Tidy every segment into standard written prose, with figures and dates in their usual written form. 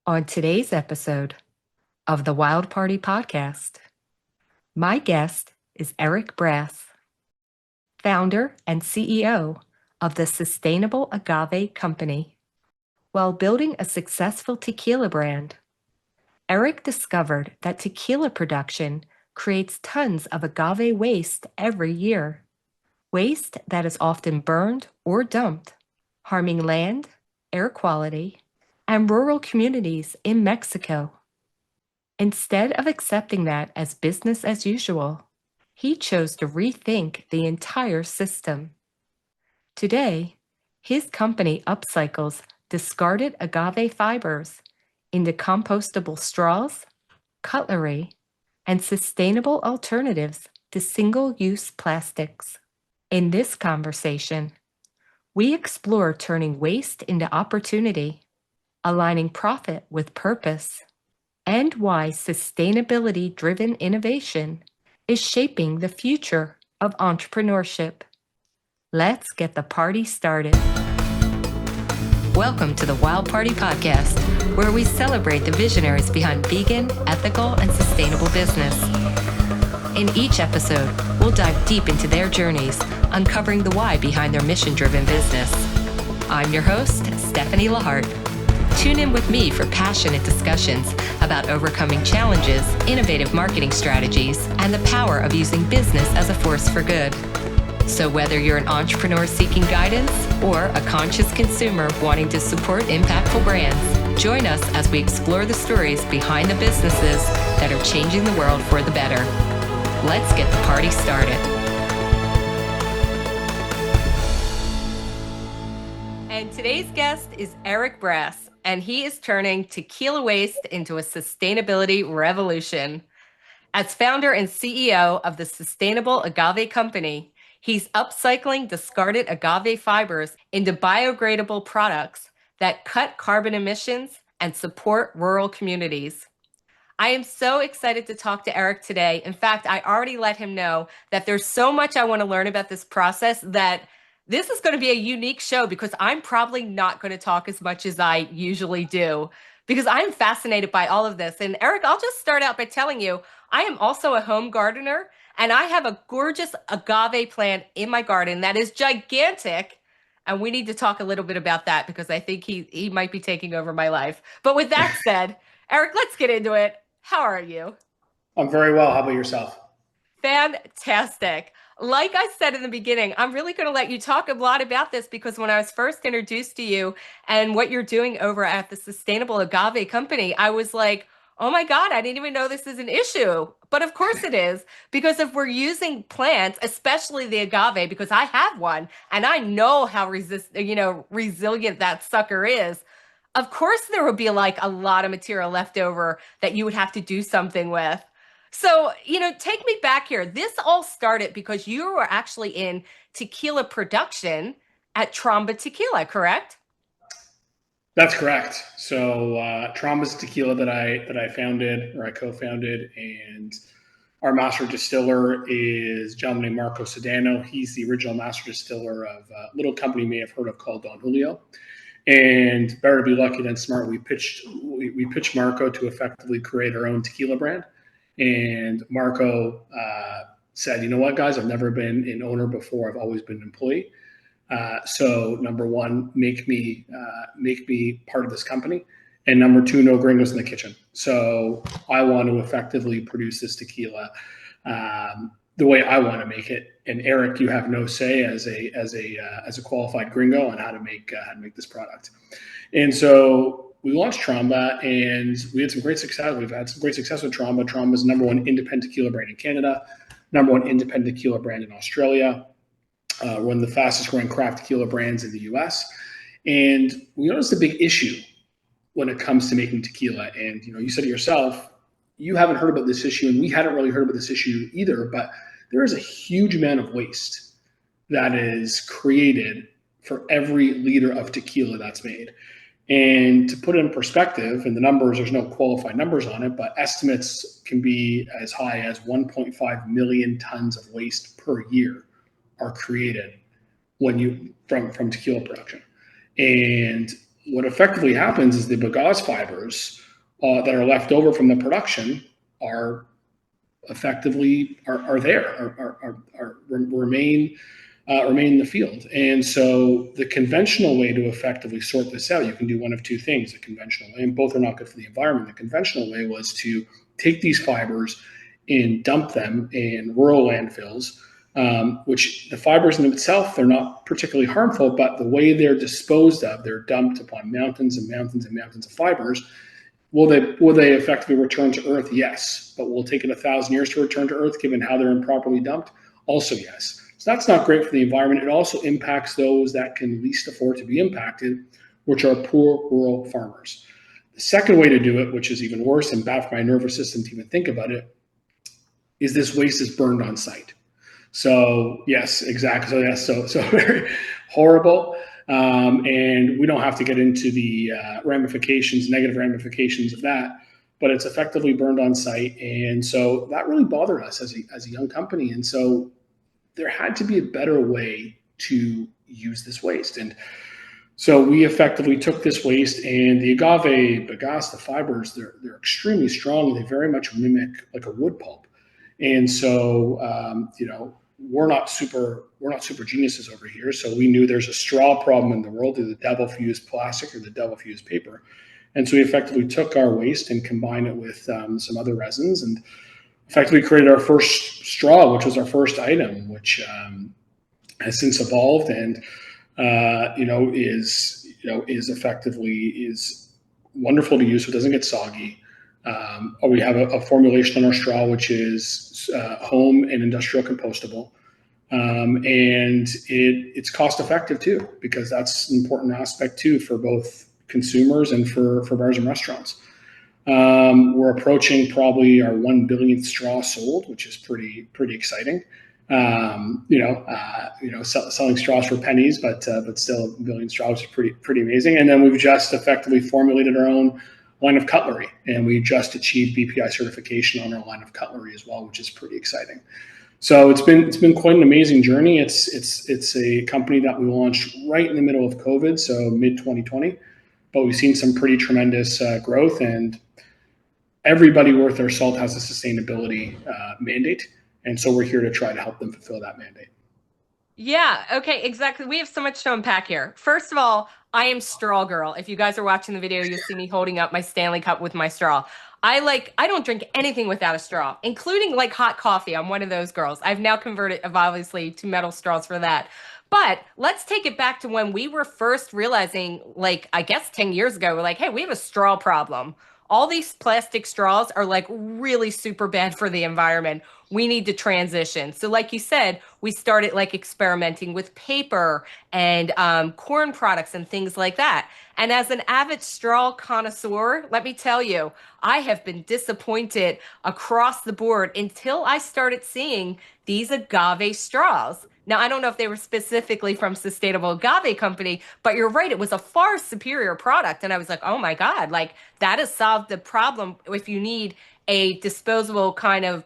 On today's episode of the Wild Party podcast, my guest is Eric Brass, founder and CEO of the Sustainable Agave Company. While building a successful tequila brand, Eric discovered that tequila production creates tons of agave waste every year, waste that is often burned or dumped, harming land, air quality, and rural communities in Mexico. Instead of accepting that as business as usual, he chose to rethink the entire system. Today, his company upcycles discarded agave fibers into compostable straws, cutlery, and sustainable alternatives to single-use plastics. In this conversation, we explore turning waste into opportunity, aligning profit with purpose, and why sustainability-driven innovation is shaping the future of entrepreneurship. Let's get the party started. Welcome to the Wild Party podcast, where we celebrate the visionaries behind vegan, ethical, and sustainable business. In each episode, we'll dive deep into their journeys, uncovering the why behind their mission-driven business. I'm your host, Stephanie Lahart. Tune in with me for passionate discussions about overcoming challenges, innovative marketing strategies, and the power of using business as a force for good. So whether you're an entrepreneur seeking guidance or a conscious consumer wanting to support impactful brands, join us as we explore the stories behind the businesses that are changing the world for the better. Let's get the party started. And today's guest is Eric Brass, and he is turning tequila waste into a sustainability revolution. As founder and CEO of the Sustainable Agave Company, he's upcycling discarded agave fibers into biodegradable products that cut carbon emissions and support rural communities. I am so excited to talk to Eric today. In fact, I already let him know that there's so much I want to learn about this process that this is going to be a unique show because I'm probably not going to talk as much as I usually do because I'm fascinated by all of this. And Eric, I'll just start out by telling you, I am also a home gardener and I have a gorgeous agave plant in my garden that is gigantic. And we need to talk a little bit about that because I think he might be taking over my life. But with that said, Eric, let's get into it. How are you? I'm very well. How about yourself? Fantastic. Like I said in the beginning, I'm really going to let you talk a lot about this because when I was first introduced to you and what you're doing over at the Sustainable Agave Company, I was like, oh my God, I didn't even know this is an issue. But of course it is, because if we're using plants, especially the agave, because I have one and I know how resilient that sucker is. Of course, there would be like a lot of material left over that you would have to do something with. So, take me back here. This all started because you were actually in tequila production at Tromba Tequila, correct? That's correct. So Tromba's tequila that I founded or I co-founded, and our master distiller is a gentleman named Marco Sedano. He's the original master distiller of a little company you may have heard of called Don Julio. And better to be lucky than smart. We pitched Marco to effectively create our own tequila brand. And Marco said, "You know what, guys? I've never been an owner before. I've always been an employee. So number one, make me part of this company, and number two, no gringos in the kitchen. So I want to effectively produce this tequila the way I want to make it. And Eric, you have no say as a qualified gringo on how to make this product." And so we launched Tromba, and we had some great success. We've had some great success with Tromba. Tromba is number one independent tequila brand in Canada, number one independent tequila brand in Australia, one of the fastest growing craft tequila brands in the US. And we noticed a big issue when it comes to making tequila. And you said it yourself, you haven't heard about this issue, and we hadn't really heard about this issue either, but there is a huge amount of waste that is created for every liter of tequila that's made. And to put it in perspective, and the numbers, there's no qualified numbers on it, but estimates can be as high as 1.5 million tons of waste per year are created from tequila production. And what effectively happens is the bagasse fibers that are left over from the production are effectively are there are remain in the field. And so the conventional way to effectively sort this out, you can do one of two things. The conventional way, and both are not good for the environment. The conventional way was to take these fibers and dump them in rural landfills, which the fibers in itself, they're not particularly harmful, but the way they're disposed of, they're dumped upon mountains and mountains and mountains of fibers. Will they effectively return to Earth? Yes, but will it take it 1,000 years to return to Earth, given how they're improperly dumped? Also, yes. So that's not great for the environment. It also impacts those that can least afford to be impacted, which are poor rural farmers. The second way to do it, which is even worse and bad for my nervous system to even think about it, is this waste is burned on site. So yes, exactly. So yes, so very horrible. And we don't have to get into the ramifications, negative ramifications of that, but it's effectively burned on site. And so that really bothered us as a young company. And so there had to be a better way to use this waste. And so we effectively took this waste, and the agave bagasse, the fibers, they're extremely strong. They very much mimic like a wood pulp. And so, we're not super geniuses over here. So we knew there's a straw problem in the world. Either the devil if you use plastic or the devil if you use paper. And so we effectively took our waste and combined it with some other resins, and effectively created our first straw, which was our first item, which has since evolved and is effectively is wonderful to use, so it doesn't get soggy. We have a formulation on our straw which is home and industrial compostable, and it's cost effective too, because that's an important aspect too for both consumers and for bars and restaurants. We're approaching probably our 1 billionth straw sold, which is pretty exciting. Selling straws for pennies, but still 1 billion straws is pretty amazing. And then we've just effectively formulated our own line of cutlery, and we just achieved BPI certification on our line of cutlery as well, which is pretty exciting. So it's been quite an amazing journey. It's a company that we launched right in the middle of COVID, so mid 2020, but we've seen some pretty tremendous growth, and everybody worth their salt has a sustainability mandate. And so we're here to try to help them fulfill that mandate. Yeah, okay, exactly. We have so much to unpack here. First of all, I am straw girl. If you guys are watching the video, you'll see me holding up my Stanley cup with my straw. I don't drink anything without a straw, including like hot coffee. I'm one of those girls. I've now converted obviously to metal straws for that. But let's take it back to when we were first realizing, like, I guess 10 years ago, we're like, hey, we have a straw problem. All these plastic straws are like really super bad for the environment. We need to transition. So, like you said, we started like experimenting with paper and corn products and things like that. And as an avid straw connoisseur, let me tell you, I have been disappointed across the board until I started seeing these agave straws. Now, I don't know if they were specifically from Sustainable Agave Company, but you're right, it was a far superior product. And I was like, oh my God, like that has solved the problem if you need a disposable kind of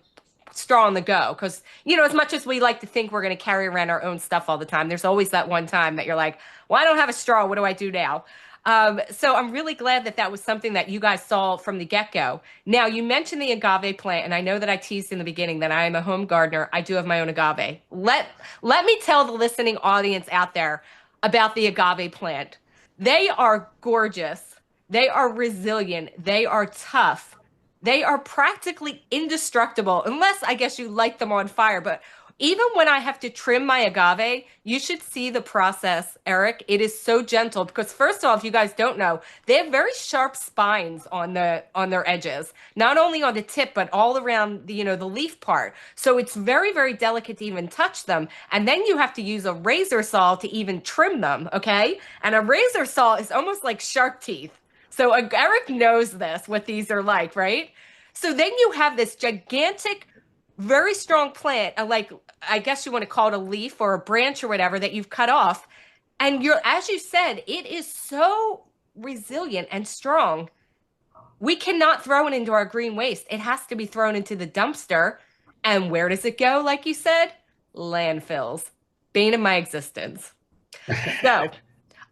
straw on the go. Because, as much as we like to think we're going to carry around our own stuff all the time, there's always that one time that you're like, well, I don't have a straw. What do I do now? So I'm really glad that that was something that you guys saw from the get-go. Now, you mentioned the agave plant, and I know that I teased in the beginning that I am a home gardener. I do have my own agave. Let me tell the listening audience out there about the agave plant. They are gorgeous. They are resilient. They are tough. They are practically indestructible, unless I guess you light them on fire. But even when I have to trim my agave, you should see the process, Eric. It is so gentle because first off, if you guys don't know, they have very sharp spines on their edges, not only on the tip but all around the leaf part. So it's very very delicate to even touch them, and then you have to use a razor saw to even trim them. Okay, and a razor saw is almost like shark teeth. So Eric knows this, what these are like, right? So then you have this gigantic, very strong plant, like I guess you want to call it a leaf or a branch or whatever that you've cut off. And as you said, it is so resilient and strong. We cannot throw it into our green waste. It has to be thrown into the dumpster. And where does it go, like you said? Landfills. Bane of my existence. So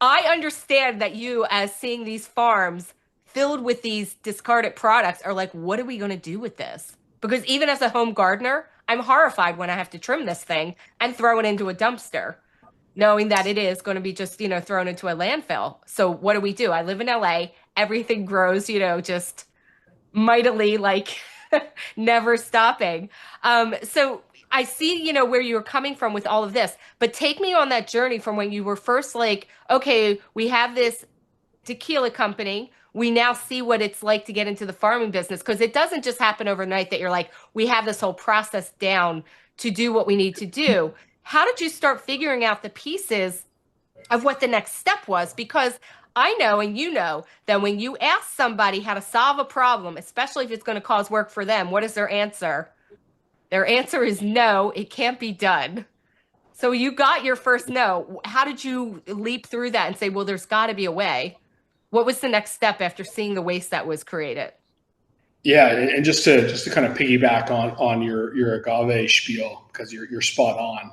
I understand that you, as seeing these farms filled with these discarded products, are like, what are we going to do with this? Because even as a home gardener, I'm horrified when I have to trim this thing and throw it into a dumpster, knowing that it is going to be just, thrown into a landfill. So what do? I live in LA. Everything grows, just mightily, like never stopping. So I see, where you're coming from with all of this, but take me on that journey from when you were first like, okay, we have this tequila company. We now see what it's like to get into the farming business because it doesn't just happen overnight that you're like, we have this whole process down to do what we need to do. How did you start figuring out the pieces of what the next step was? Because I know, and you know, that when you ask somebody how to solve a problem, especially if it's going to cause work for them, what is their answer? Their answer is no, it can't be done. So you got your first no. How did you leap through that and say, well, there's got to be a way? What was the next step after seeing the waste that was created? Yeah, and just to kind of piggyback on your agave spiel because you're spot on,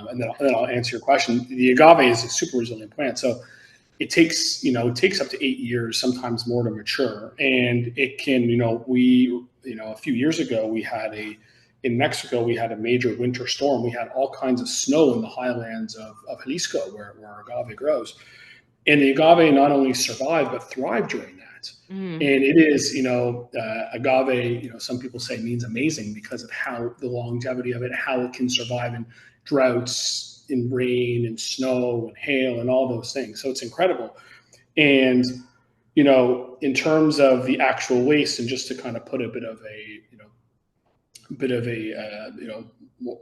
and then I'll answer your question. The agave is a super resilient plant, so it takes up to 8 years, sometimes more, to mature, and it can a few years ago we had in Mexico we had a major winter storm. We had all kinds of snow in the highlands of Jalisco where agave grows, and the agave not only survived but thrived during that. Mm. And it is, agave. Some people say means amazing because of how the longevity of it, how it can survive in droughts, in rain, and snow, and hail, and all those things. So it's incredible. And in terms of the actual waste, and just to kind of put a bit of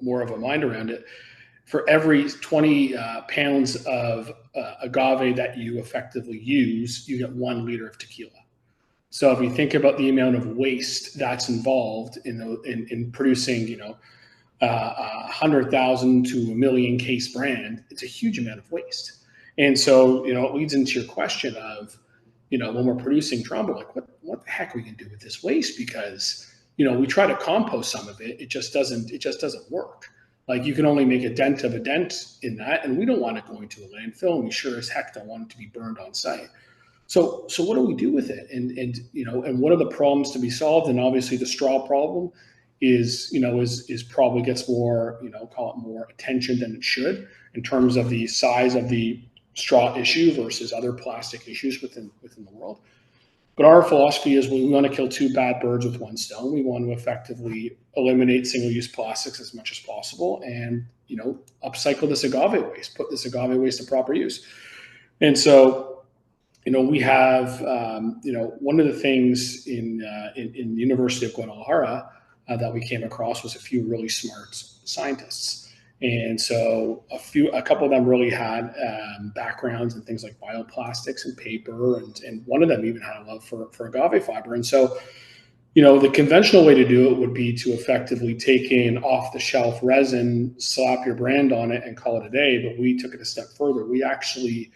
more of a mind around it, for every 20 pounds of agave that you effectively use, you get 1 liter of tequila. So if you think about the amount of waste that's involved in producing, 100,000 to a million case brand, it's a huge amount of waste. And so, it leads into your question of, when we're producing Trumbo, like what the heck are we going to do with this waste? Because, we try to compost some of it. It just doesn't work. Like, you can only make a dent of a dent in that. And we don't want it going to a landfill. And we sure as heck don't want it to be burned on site. So what do we do with it? And what are the problems to be solved? And obviously the straw problem is probably gets more, call it more attention than it should in terms of the size of the straw issue versus other plastic issues within the world. But our philosophy is we want to kill two bad birds with one stone. We want to effectively eliminate single-use plastics as much as possible and, upcycle this agave waste, put this agave waste to proper use. And so, we have, one of the things in the University of Guadalajara that we came across was a few really smart scientists. And so a couple of them really had backgrounds in things like bioplastics and paper, and one of them even had a love for agave fiber. And so, the conventional way to do it would be to effectively take in off-the-shelf resin, slap your brand on it, and call it a day. But we took it a step further. We actually,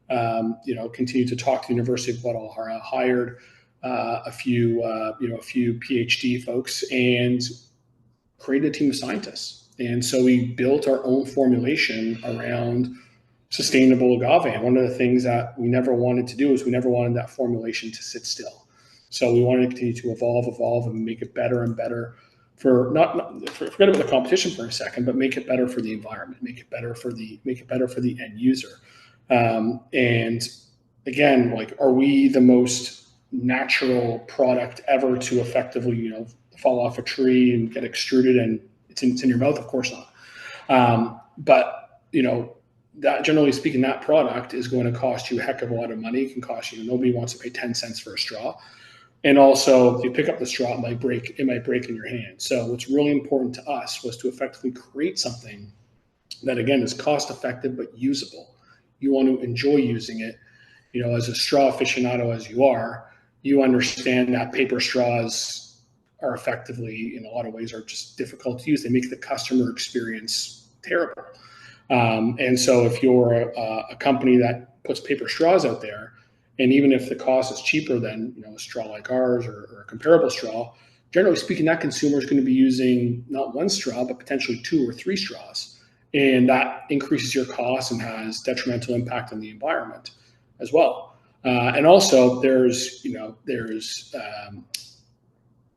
continued to talk to the University of Guadalajara, hired a few PhD folks, and created a team of scientists. And so we built our own formulation around sustainable agave. And one of the things that we never wanted to do is we never wanted that formulation to sit still. So we wanted to continue to evolve, and make it better and better forget about the competition for a second, but make it better for the environment, make it better for the end user. And again, like, are we the most natural product ever to effectively, fall off a tree and get extruded and it's in your mouth? Of course not. But that, generally speaking, that product is going to cost you a heck of a lot of money. It can cost you, nobody wants to pay 10 cents for a straw. And also, if you pick up the straw, it might break in your hand. So what's really important to us was to effectively create something that, again, is cost effective but usable. You want to enjoy using it. As a straw aficionado as you are, you understand that paper straws are effectively, in a lot of ways, are just difficult to use. They make the customer experience terrible. And so if you're a company that puts paper straws out there, and even if the cost is cheaper than a straw like ours or a comparable straw, generally speaking, that consumer is going to be using not one straw, but potentially two or three straws. and that increases your costs and has detrimental impact on the environment as well. And also, there's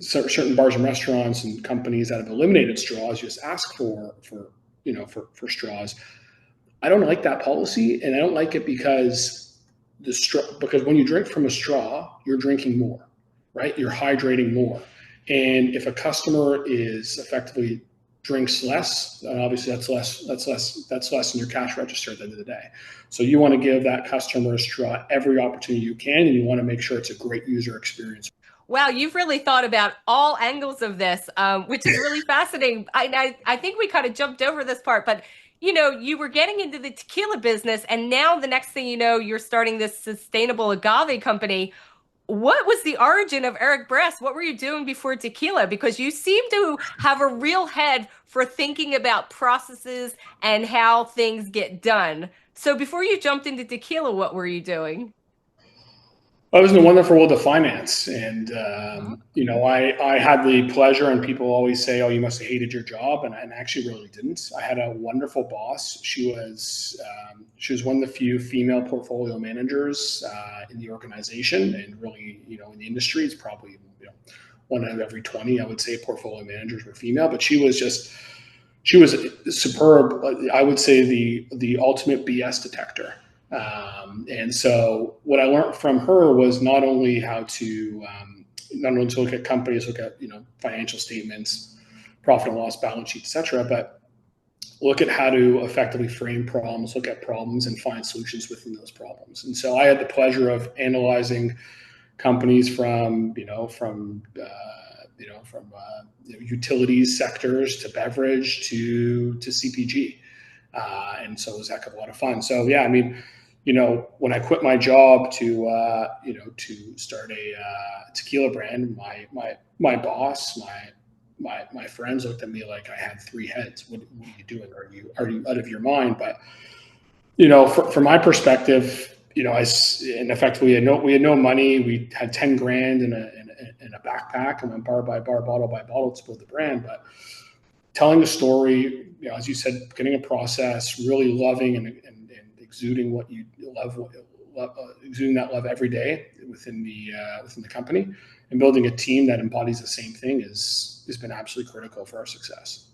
certain bars and restaurants and companies that have eliminated straws. You just ask for straws. I don't like that policy, and I don't like it because when you drink from a straw, you're drinking more, right? You're hydrating more, and if a customer is effectively drinks less, then obviously that's less in your cash register at the end of the day. So you want to give that customer a straw every opportunity you can, and you want to make sure it's a great user experience. Wow, you've really thought about all angles of this, which is really fascinating. I think we kind of jumped over this part, but you were getting into the tequila business, and now the next thing you know, you're starting this sustainable agave company. What was the origin of Eric Bress? What were you doing before tequila? Because you seem to have a real head for thinking about processes and how things get done. So before you jumped into tequila, what were you doing? I was in the wonderful world of finance, and I had the pleasure. And people always say, "Oh, you must have hated your job," and I actually really didn't. I had a wonderful boss. She was one of the few female portfolio managers in the organization, and really, in the industry, it's probably one out of every 20, I would say, portfolio managers were female. But she was superb. I would say the ultimate BS detector. And so what I learned from her was not only to look at companies, look at financial statements, profit and loss balance sheet, etc., but look at how to effectively frame problems, look at problems, and find solutions within those problems. And so I had the pleasure of analyzing companies from utilities sectors to beverage to CPG, and so it was a heck of a lot of fun. So yeah, I mean, when I quit my job to start a tequila brand, my boss, my friends looked at me like I had three heads. What are you doing? Are you out of your mind? But from my perspective, and effectively we had no money. We had 10 grand in a backpack, and went bar by bar, bottle by bottle to build the brand. But telling the story, as you said, getting a process, really loving and exuding what you love, exuding that love every day within the company, and building a team that embodies the same thing has been absolutely critical for our success.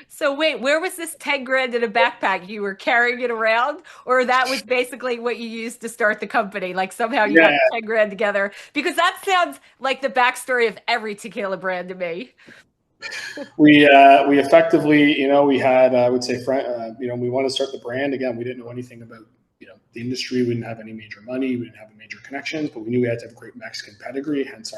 So wait, where was this 10 grand in a backpack? You were carrying it around, or that was basically what you used to start the company? Like somehow you got Yeah, 10 grand together? Because that sounds like the backstory of every tequila brand to me. we effectively, we had, I would say, we wanted to start the brand. Again, we didn't know anything about the industry. We didn't have any major money. We didn't have major connections, but we knew we had to have great Mexican pedigree. Hence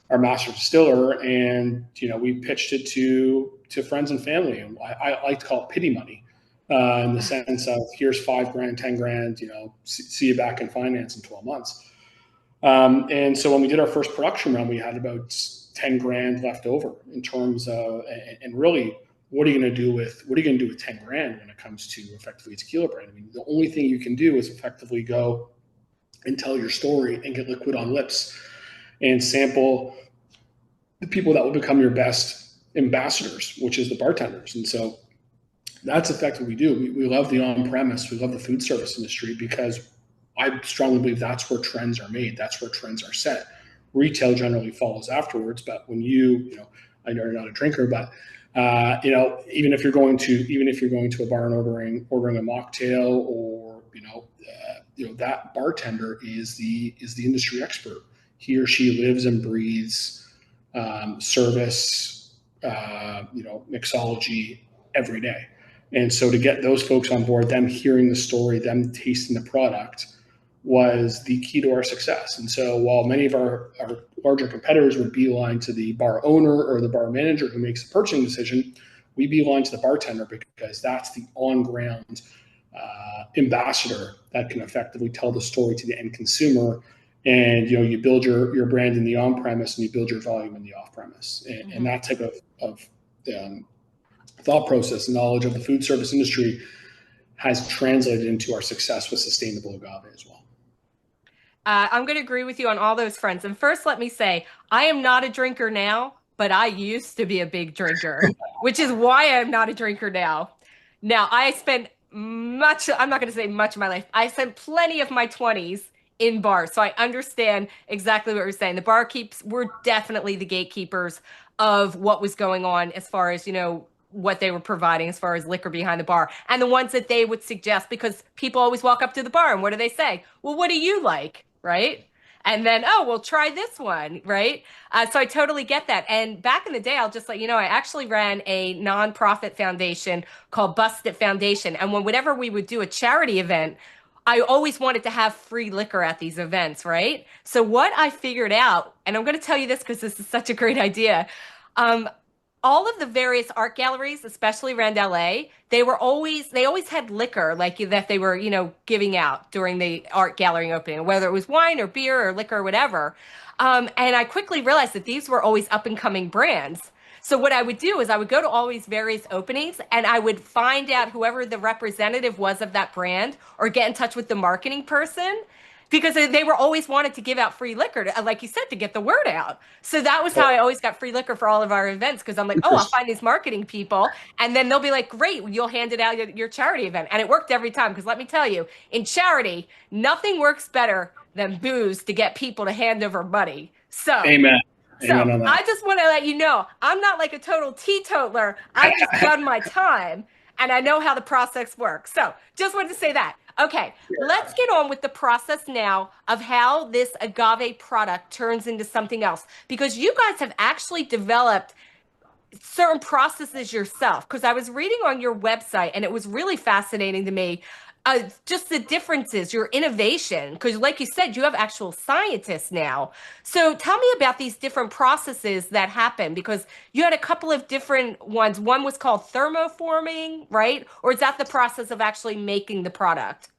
our master distiller, and we pitched it to friends and family. And I like to call it pity money, in the sense of, here's 5 grand, 10 grand. See you back in finance in 12 months. And so when we did our first production run, we had about 10 grand left over in terms of, and really, what are you going to do with 10 grand when it comes to effectively tequila brand? I mean, the only thing you can do is effectively go and tell your story and get liquid on lips and sample the people that will become your best ambassadors, which is the bartenders. And so that's effectively what we do. We love the on premise, we love the food service industry, because I strongly believe that's where trends are made, that's where trends are set. Retail generally follows afterwards, but when I know you're not a drinker, but even if you're going to a bar and ordering a mocktail, or that bartender is the industry expert. He or she lives and breathes service, mixology every day. And so to get those folks on board, them hearing the story, them tasting the product, was the key to our success. And so while many of our larger competitors would beeline to the bar owner or the bar manager who makes the purchasing decision, we beeline to the bartender, because that's the on-ground ambassador that can effectively tell the story to the end consumer. And you build your brand in the on-premise, and you build your volume in the off-premise, and that type of thought process and knowledge of the food service industry has translated into our success with sustainable agave as well. I'm going to agree with you on all those fronts. And first, let me say, I am not a drinker now, but I used to be a big drinker, which is why I'm not a drinker now. Now, I spent much, I'm not going to say much of my life. I spent plenty of my 20s in bars. So I understand exactly what you're saying. The barkeeps were definitely the gatekeepers of what was going on as far as, what they were providing as far as liquor behind the bar. And the ones that they would suggest, because people always walk up to the bar and what do they say? Well, what do you like? Right? And then, oh, well, try this one, right? So I totally get that. And back in the day, I'll just let you know, I actually ran a nonprofit foundation called Bust It Foundation. And whenever we would do a charity event, I always wanted to have free liquor at these events, right? So what I figured out, and I'm going to tell you this because this is such a great idea. Um, all of the various art galleries, especially around LA, they always had liquor like that they were, giving out during the art gallery opening, whether it was wine or beer or liquor or whatever. And I quickly realized that these were always up and coming brands. So what I would do is I would go to all these various openings and I would find out whoever the representative was of that brand or get in touch with the marketing person because they were always wanted to give out free liquor, like you said, to get the word out. So that was how I always got free liquor for all of our events because I'm like, oh, I'll find these marketing people, and then they'll be like, great, you'll hand it out at your charity event, and it worked every time. Because let me tell you, in charity, nothing works better than booze to get people to hand over money. So. Amen. So Amen on I just want to let you know, I'm not like a total teetotaler. I've just that. done my time and I know how the process works. So just wanted to say that. Okay, let's get on with the process now of how this agave product turns into something else. Because you guys have actually developed certain processes yourself. Because I was reading on your website and it was really fascinating to me. Just the differences, your innovation, because like you said, you have actual scientists now. So tell me about these different processes that happen because you had a couple of different ones. One was called thermoforming, right? Or is that the process of actually making the product?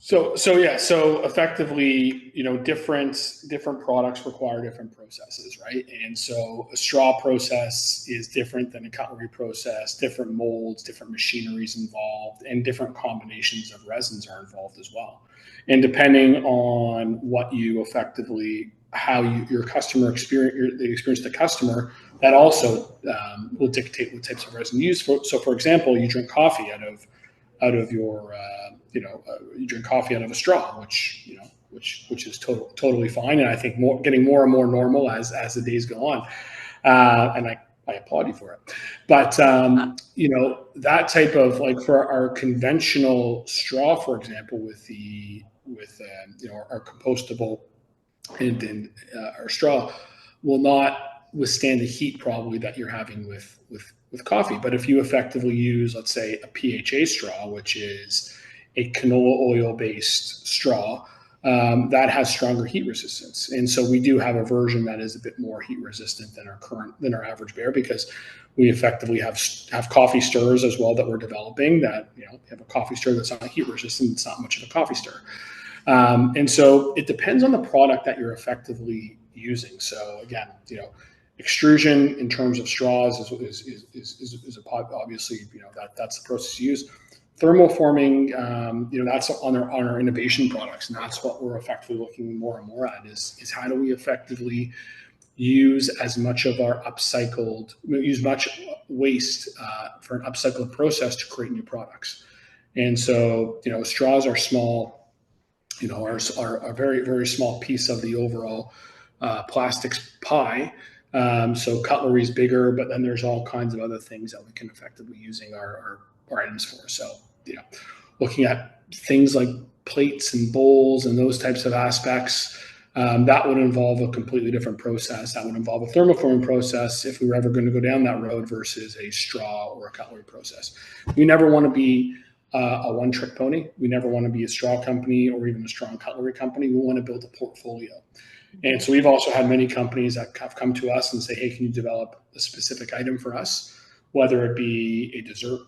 So yeah, so effectively, different products require different processes, right? And so a straw process is different than a cutlery process. Different molds, different machineries involved, and different combinations of resins are involved as well. And depending on what you effectively, your customer experience, the experience of the customer, that also will dictate what types of resin you use. So, for example, you drink coffee out of your you drink coffee out of a straw, which is totally fine, and I think getting more and more normal as the days go on, and I applaud you for it. But that type of, like, for our conventional straw, for example, with our compostable and our straw will not withstand the heat probably that you're having with coffee. But if you effectively use, let's say, a PHA straw, which is a canola oil based straw, that has stronger heat resistance. And so we do have a version that is a bit more heat resistant than our average bear, because we effectively have coffee stirrers as well that we're developing, that have a coffee stir that's not heat resistant. It's not much of a coffee stir. And so it depends on the product that you're effectively using. So again, extrusion in terms of straws obviously, that's the process you use. Thermoforming, that's on our innovation products, and that's what we're effectively looking more and more at is how do we effectively use much waste for an upcycled process to create new products. And so, straws are small, are a very, very small piece of the overall plastics pie. So cutlery is bigger, but then there's all kinds of other things that we can effectively using our items for. So, looking at things like plates and bowls and those types of aspects, that would involve a completely different process. That would involve a thermoforming process if we were ever going to go down that road versus a straw or a cutlery process. We never want to be a one-trick pony. We never want to be a straw company or even a strong cutlery company. We want to build a portfolio. And so we've also had many companies that have come to us and say, hey, can you develop a specific item for us, whether it be a dessert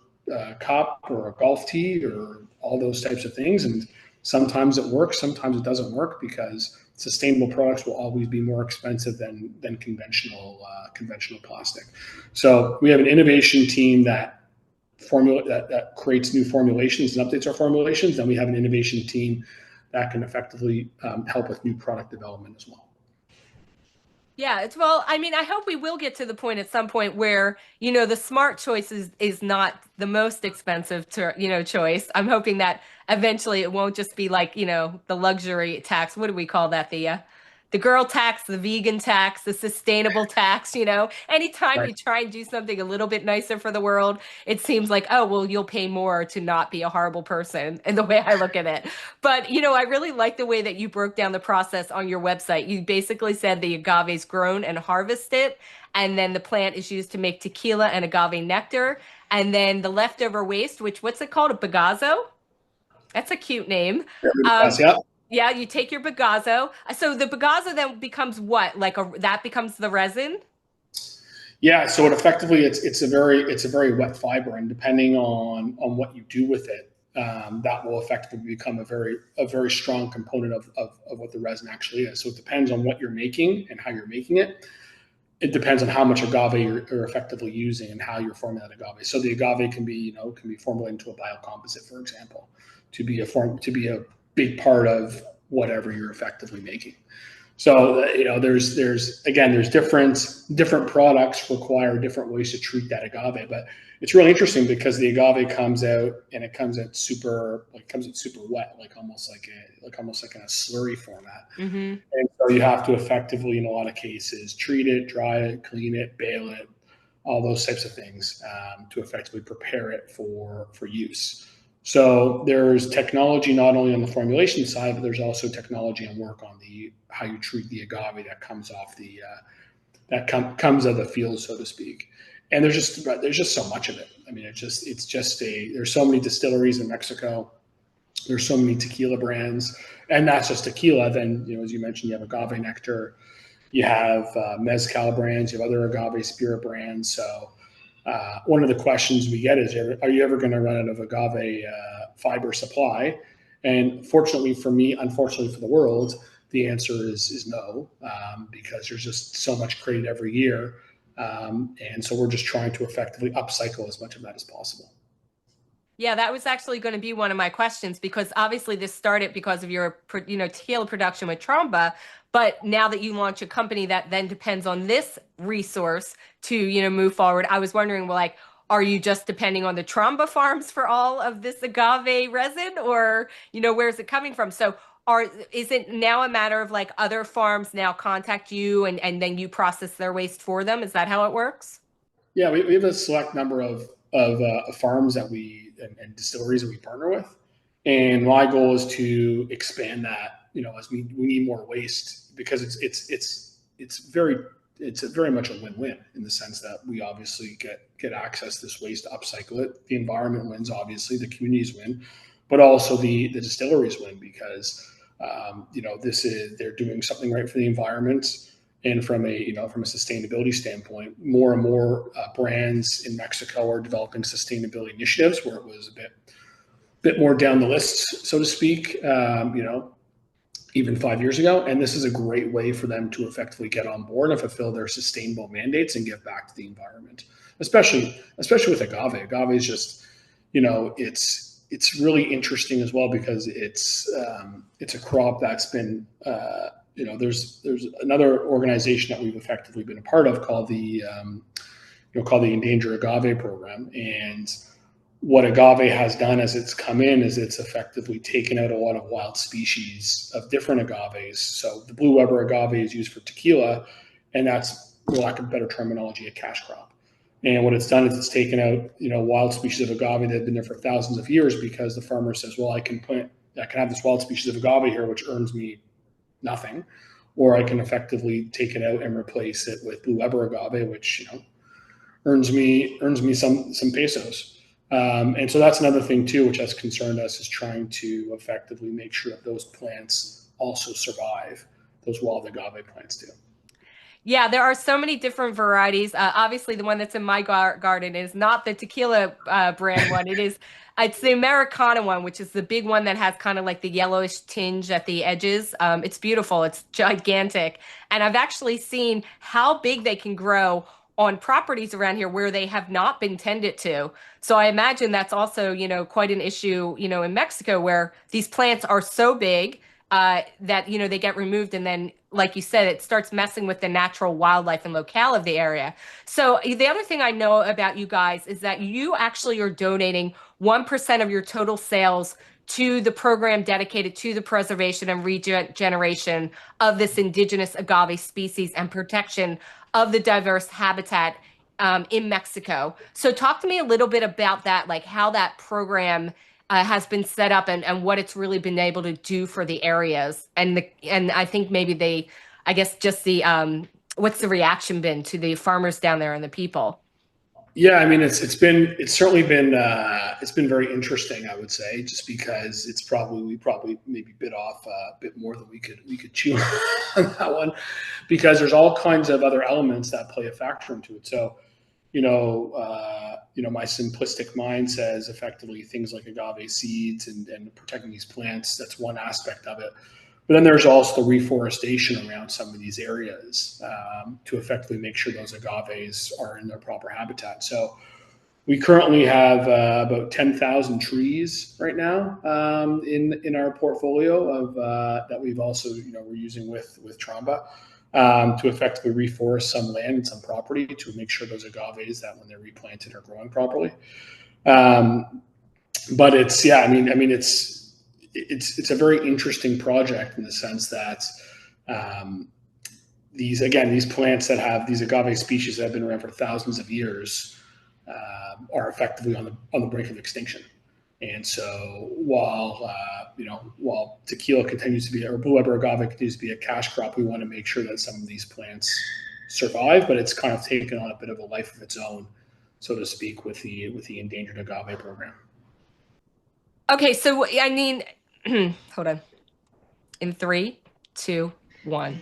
cup or a golf tee or all those types of things. And sometimes it works, sometimes it doesn't work, because sustainable products will always be more expensive than conventional plastic. So we have an innovation team that creates new formulations and updates our formulations. Then we have an innovation team that can effectively help with new product development as well. Yeah, it's well, I mean, I hope we will get to the point at some point where, the smart choice is not the most expensive choice. I'm hoping that eventually it won't just be like, the luxury tax. What do we call that? The girl tax, the vegan tax, the sustainable tax, Anytime Right. you try and do something a little bit nicer for the world, it seems like, oh, well, you'll pay more to not be a horrible person, and the way I look at it. But, I really like the way that you broke down the process on your website. You basically said the agave is grown and harvested, and then the plant is used to make tequila and agave nectar. And then the leftover waste, which what's it called? A bagazo? That's a cute name. Yes, Um, yeah. yeah, you take your bagazo. So the bagazo then becomes what? That becomes the resin? Yeah, so it effectively it's a very wet fiber, and depending on what you do with it, that will effectively become a very strong component of what the resin actually is. So it depends on what you're making and how you're making it. It depends on how much agave you're effectively using and how you're forming that agave. So the agave can be formulated into a biocomposite, for example, to be a big part of whatever you're effectively making. So there's different products require different ways to treat that agave, but it's really interesting because the agave comes out and it comes out super wet, like almost like in a slurry format. Mm-hmm. And so you have to effectively, in a lot of cases, treat it, dry it, clean it, bale it, all those types of things to effectively prepare it for use. So there's technology not only on the formulation side, but there's also technology and work on the how you treat the agave that comes off comes out of the field, so to speak. And there's just so much of it. I mean, there's so many distilleries in Mexico. There's so many tequila brands, and that's just tequila. Then, as you mentioned, you have agave nectar, you have mezcal brands, you have other agave spirit brands. So one of the questions we get is, are you ever going to run out of agave fiber supply? And fortunately for me, unfortunately for the world, the answer is no, because there's just so much created every year. And so we're just trying to effectively upcycle as much of that as possible. Yeah, that was actually going to be one of my questions because obviously this started because of your, tequila production with Tromba. But now that you launch a company that then depends on this resource to, move forward, I was wondering, well, like, are you just depending on the Tromba farms for all of this agave resin, or, where's it coming from? So is it now a matter of like other farms now contact you and then you process their waste for them? Is that how it works? Yeah, we have a select number of farms and distilleries that we partner with, and my goal is to expand that. As we need more waste because it's very much a win-win in the sense that we obviously get access to this waste, upcycle it. The environment wins, obviously, the communities win, but also the distilleries win because they're doing something right for the environment. And from a sustainability standpoint, more and more brands in Mexico are developing sustainability initiatives where it was a bit more down the list, so to speak. Even 5 years ago, and this is a great way for them to effectively get on board and fulfill their sustainable mandates and give back to the environment. Especially with agave. Agave is just, it's really interesting as well because it's a crop that's been there's another organization that we've effectively been a part of called the Endangered Agave Program. And what agave has done as it's come in is it's effectively taken out a lot of wild species of different agaves. So the blue Weber agave is used for tequila, and that's, for lack of better terminology, a cash crop. And what it's done is it's taken out, wild species of agave that have been there for thousands of years because the farmer says, well, I can have this wild species of agave here, which earns me nothing, or I can effectively take it out and replace it with blue Weber agave, which earns me some pesos. And so that's another thing too, which has concerned us, is trying to effectively make sure that those plants also survive. Those wild agave plants do. Yeah, there are so many different varieties. Obviously, the one that's in my garden is not the tequila brand one. It's the Americana one, which is the big one that has kind of like the yellowish tinge at the edges. It's beautiful. It's gigantic, and I've actually seen how big they can grow on properties around here where they have not been tended to. So I imagine that's also, quite an issue, in Mexico where these plants are so big. that, they get removed. And then, like you said, it starts messing with the natural wildlife and locale of the area. So the other thing I know about you guys is that you actually are donating 1% of your total sales to the program dedicated to the preservation and regeneration of this indigenous agave species and protection of the diverse habitat in Mexico. So talk to me a little bit about that, like how that program has been set up and what it's really been able to do for the areas. And I think maybe I guess just what's the reaction been to the farmers down there and the people? Yeah, I mean, it's certainly been it's been very interesting, I would say, just because we probably maybe bit off a bit more than we could chew on that one, because there's all kinds of other elements that play a factor into it. So, my simplistic mind says effectively things like agave seeds and protecting these plants. That's one aspect of it. But then there's also the reforestation around some of these areas to effectively make sure those agaves are in their proper habitat. So we currently have about 10,000 trees right now in our portfolio of that we've also we're using with Tromba to effectively reforest some land and some property to make sure those agaves that when they're replanted are growing properly. But it's yeah, I mean it's a very interesting project in the sense that these plants that have these agave species that have been around for thousands of years are effectively on the brink of extinction. And so while tequila continues to be, or blue Weber agave continues to be a cash crop, we want to make sure that some of these plants survive, but it's kind of taken on a bit of a life of its own, so to speak, with the endangered agave program. Okay, so I mean, hold on. In three, two, one.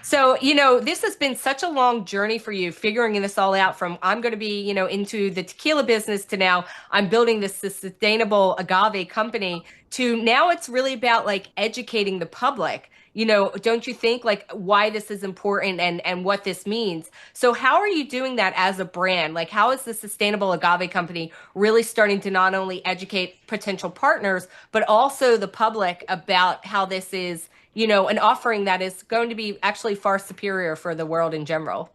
So, this has been such a long journey for you figuring this all out from I'm going to be, into the tequila business to now I'm building this sustainable agave company to now it's really about like educating the public. Don't you think like why this is important and what this means? So, how are you doing that as a brand? Like, how is the Sustainable Agave Company really starting to not only educate potential partners, but also the public about how this is an offering that is going to be actually far superior for the world in general?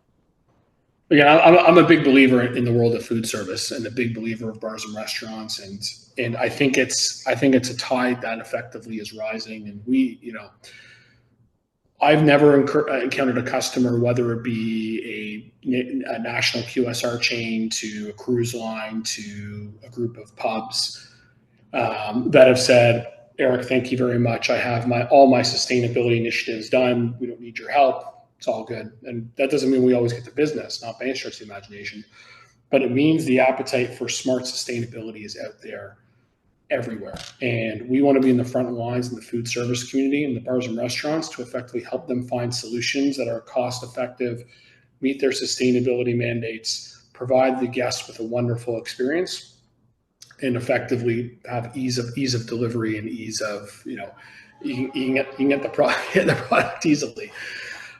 Yeah, I'm a big believer in the world of food service and a big believer of bars and restaurants, and I think it's a tide that effectively is rising. And I've never encountered a customer, whether it be a national QSR chain to a cruise line to a group of pubs, that have said, Eric, thank you very much. I have all my sustainability initiatives done. We don't need your help. It's all good. And that doesn't mean we always get the business, not by any stretch of the imagination, but it means the appetite for smart sustainability is out there everywhere. And we want to be in the front lines in the food service community and the bars and restaurants to effectively help them find solutions that are cost effective, meet their sustainability mandates, provide the guests with a wonderful experience, and effectively have ease of delivery and ease of you can get the product easily.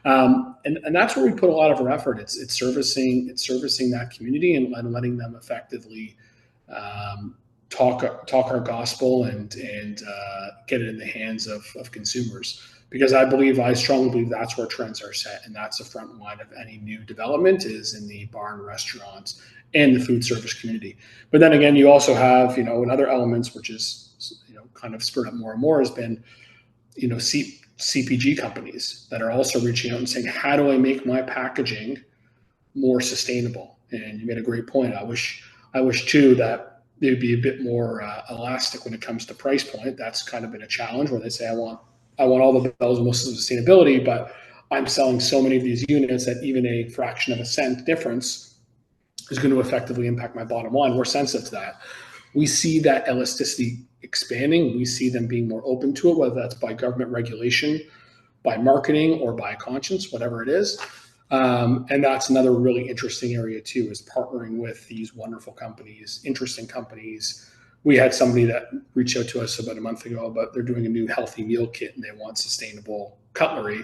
And that's where we put a lot of our effort. It's servicing that community and letting them effectively talk our gospel and get it in the hands of consumers. Because I strongly believe that's where trends are set, and that's the front line of any new development is in the bar and restaurants and the food service community. But then again, you also have in other elements, which is kind of spurred up more and more, has been CPG companies that are also reaching out and saying, how do I make my packaging more sustainable? And you made a great point. I wish too that they'd be a bit more elastic when it comes to price point. That's kind of been a challenge where they say, I want all the bells and whistles of sustainability, but I'm selling so many of these units that even a fraction of a cent difference is going to effectively impact my bottom line. We're sensitive to that. We see that elasticity expanding. We see them being more open to it, whether that's by government regulation, by marketing, or by conscience, whatever it is. And that's another really interesting area too, is partnering with these wonderful companies, interesting companies. We had somebody that reached out to us about a month ago, but they're doing a new healthy meal kit and they want sustainable cutlery.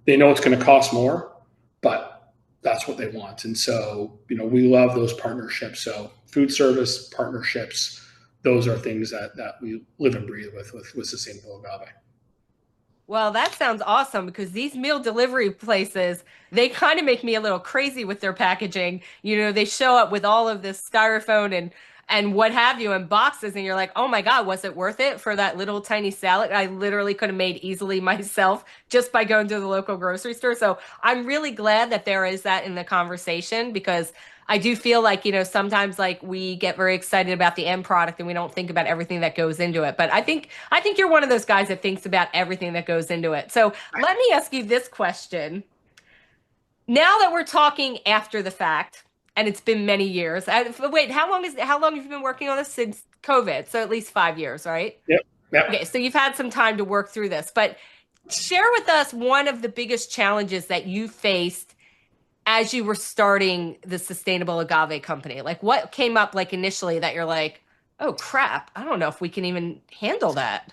They know it's going to cost more, but that's what they want. And so, we love those partnerships. So food service partnerships, those are things that we live and breathe with sustainable agave. Well, that sounds awesome because these meal delivery places, they kind of make me a little crazy with their packaging. They show up with all of this styrofoam and what have you in boxes, and you're like, "Oh my God, was it worth it for that little tiny salad I literally could have made easily myself just by going to the local grocery store?" So, I'm really glad that there is that in the conversation because I do feel like, sometimes like we get very excited about the end product and we don't think about everything that goes into it. But I think you're one of those guys that thinks about everything that goes into it. So let me ask you this question. Now that we're talking after the fact, and it's been many years. Wait, how long have you been working on this since COVID? So at least 5 years, right? Yep. Okay, Yep. so you've had some time to work through this, but share with us one of the biggest challenges that you faced as you were starting the Sustainable Agave Company. Like what came up like initially that you're like, oh crap, I don't know if we can even handle that.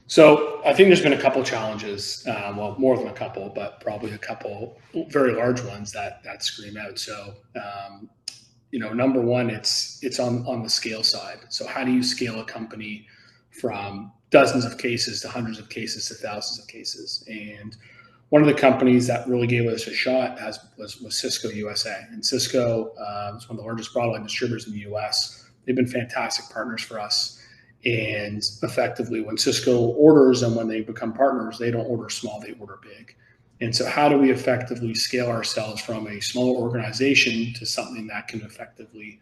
So I think there's been a couple challenges, well, more than a couple, but probably a couple very large ones that scream out. So number one, it's on the scale side. So how do you scale a company from dozens of cases to hundreds of cases to thousands of cases? And one of the companies that really gave us a shot was Cisco USA, and Cisco is one of the largest broadline distributors in the U.S. They've been fantastic partners for us, and effectively, when Cisco orders and when they become partners, they don't order small; they order big. And so, how do we effectively scale ourselves from a smaller organization to something that can effectively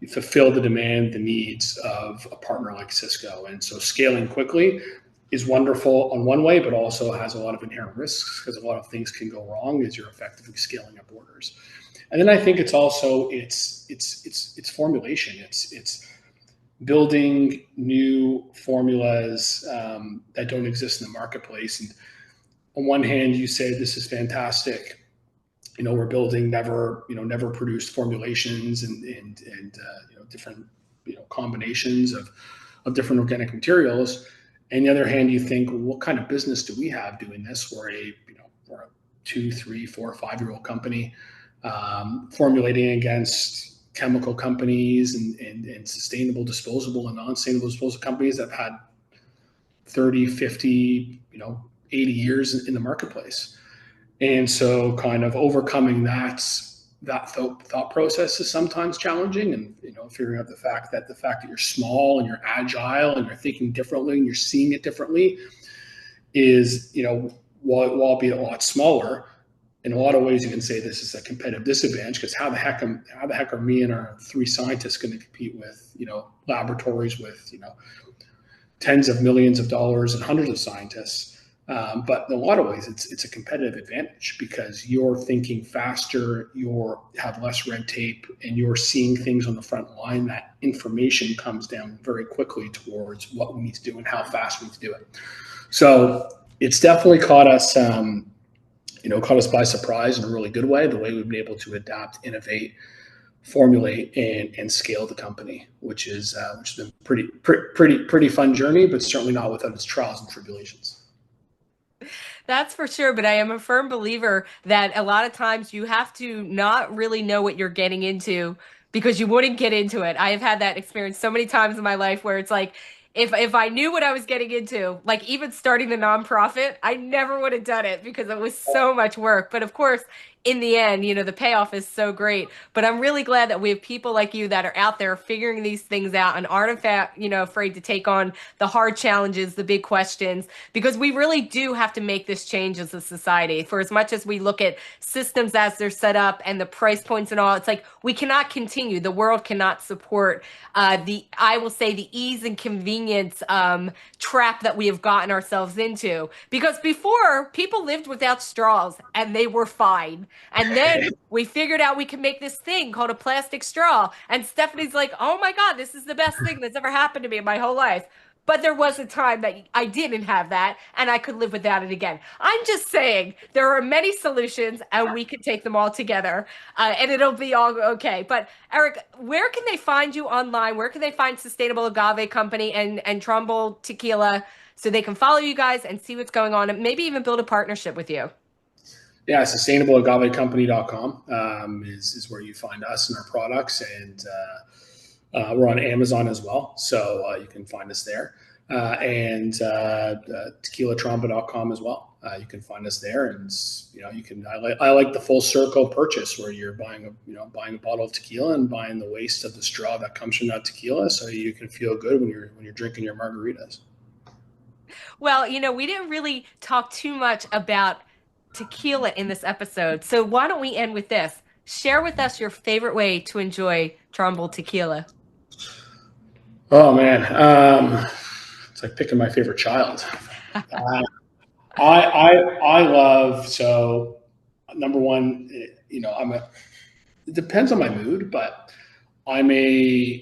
fulfill the demand, the needs of a partner like Cisco? And so, scaling quickly is wonderful on one way, but also has a lot of inherent risks because a lot of things can go wrong as you're effectively scaling up orders. And then I think it's also it's formulation. It's building new formulas that don't exist in the marketplace. And on one hand, you say this is fantastic. We're building never produced formulations and different combinations of different organic materials. And the other hand, you think, well, what kind of business do we have doing this? We're a 2, 3, 4, 5-year-old company formulating against chemical companies and sustainable disposable and non-sustainable disposable companies that have had 30, 50, 80 years in the marketplace. And so kind of overcoming that thought process is sometimes challenging, and figuring out the fact that you're small and you're agile and you're thinking differently and you're seeing it differently is, while be a lot smaller, in a lot of ways you can say this is a competitive disadvantage, because how the heck are me and our 3 scientists going to compete with laboratories with tens of millions of dollars and hundreds of scientists? But in a lot of ways, it's a competitive advantage because you're thinking faster, you have less red tape, and you're seeing things on the front line. That information comes down very quickly towards what we need to do and how fast we need to do it. So it's definitely caught us by surprise in a really good way, the way we've been able to adapt, innovate, formulate, and scale the company, which has been pretty fun journey, but certainly not without its trials and tribulations. That's for sure, but I am a firm believer that a lot of times you have to not really know what you're getting into because you wouldn't get into it. I have had that experience so many times in my life where it's like if I knew what I was getting into, like even starting the nonprofit, I never would have done it because it was so much work. But of course, in the end, the payoff is so great. But I'm really glad that we have people like you that are out there figuring these things out and aren't in fact, afraid to take on the hard challenges, the big questions, because we really do have to make this change as a society. For as much as we look at systems as they're set up and the price points and all, it's like we cannot continue. The world cannot support I will say, the ease and convenience trap that we have gotten ourselves into. Because before, people lived without straws and they were fine. And then we figured out we could make this thing called a plastic straw. And Stephanie's like, oh my God, this is the best thing that's ever happened to me in my whole life. But there was a time that I didn't have that and I could live without it again. I'm just saying there are many solutions and we could take them all together and it'll be all okay. But Eric, where can they find you online? Where can they find Sustainable Agave Company and Trumbull Tequila so they can follow you guys and see what's going on and maybe even build a partnership with you? Yeah, sustainableagavecompany.com is where you find us and our products. And We're on Amazon as well, so you can find us there. And tequilatromba.com as well. You can find us there, and you can. I like the full circle purchase where you're buying a bottle of tequila and buying the waste of the straw that comes from that tequila, so you can feel good when you're drinking your margaritas. Well, we didn't really talk too much about tequila in this episode. So why don't we end with this? Share with us your favorite way to enjoy Trumbull tequila. Oh man, it's like picking my favorite child. Uh, I love so number one. It depends on my mood, but I'm a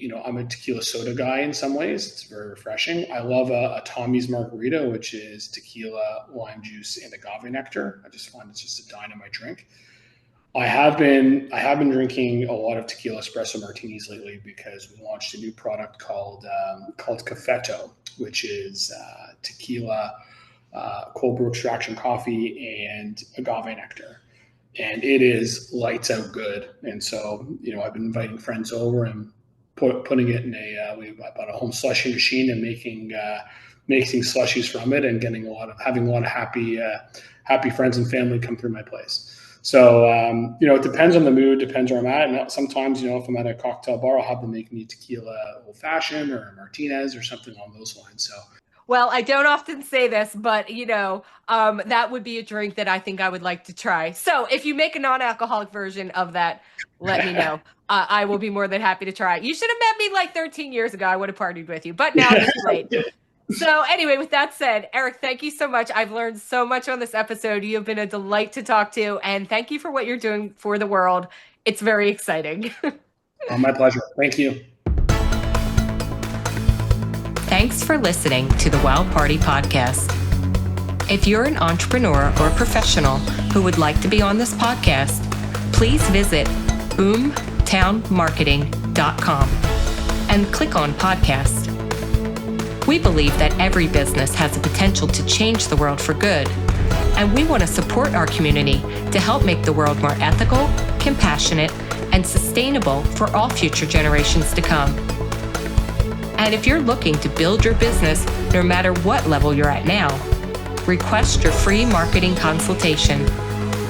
tequila soda guy in some ways. It's very refreshing. I love a Tommy's margarita, which is tequila, lime juice, and agave nectar. I just find it's just a dynamite drink. I have been drinking a lot of tequila espresso martinis lately because we launched a new product called Cafeto, which is tequila, cold brew extraction coffee, and agave nectar, and it is lights out good. And so, I've been inviting friends over and putting it in we bought a home slushie machine and making slushies from it, and having a lot of happy friends and family come through my place. So, it depends on the mood, depends where I'm at. And sometimes, if I'm at a cocktail bar, I'll have them make me tequila old fashioned or a Martinez or something along those lines. So, Well, I don't often say this, but that would be a drink that I think I would like to try. So if you make a non-alcoholic version of that, let me know. I will be more than happy to try. You should have met me like 13 years ago. I would have partied with you, but now it's too late. So anyway, with that said, Eric, thank you so much. I've learned so much on this episode. You have been a delight to talk to, and thank you for what you're doing for the world. It's very exciting. my pleasure. Thank you. Thanks for listening to the Wild Party Podcast. If you're an entrepreneur or professional who would like to be on this podcast, please visit boomtownmarketing.com and click on podcast. We believe that every business has the potential to change the world for good, and we want to support our community to help make the world more ethical, compassionate, and sustainable for all future generations to come. And if you're looking to build your business, no matter what level you're at now, request your free marketing consultation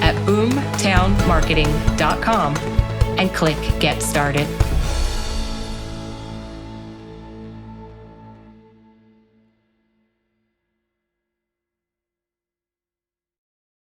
at boomtownmarketing.com and click Get Started.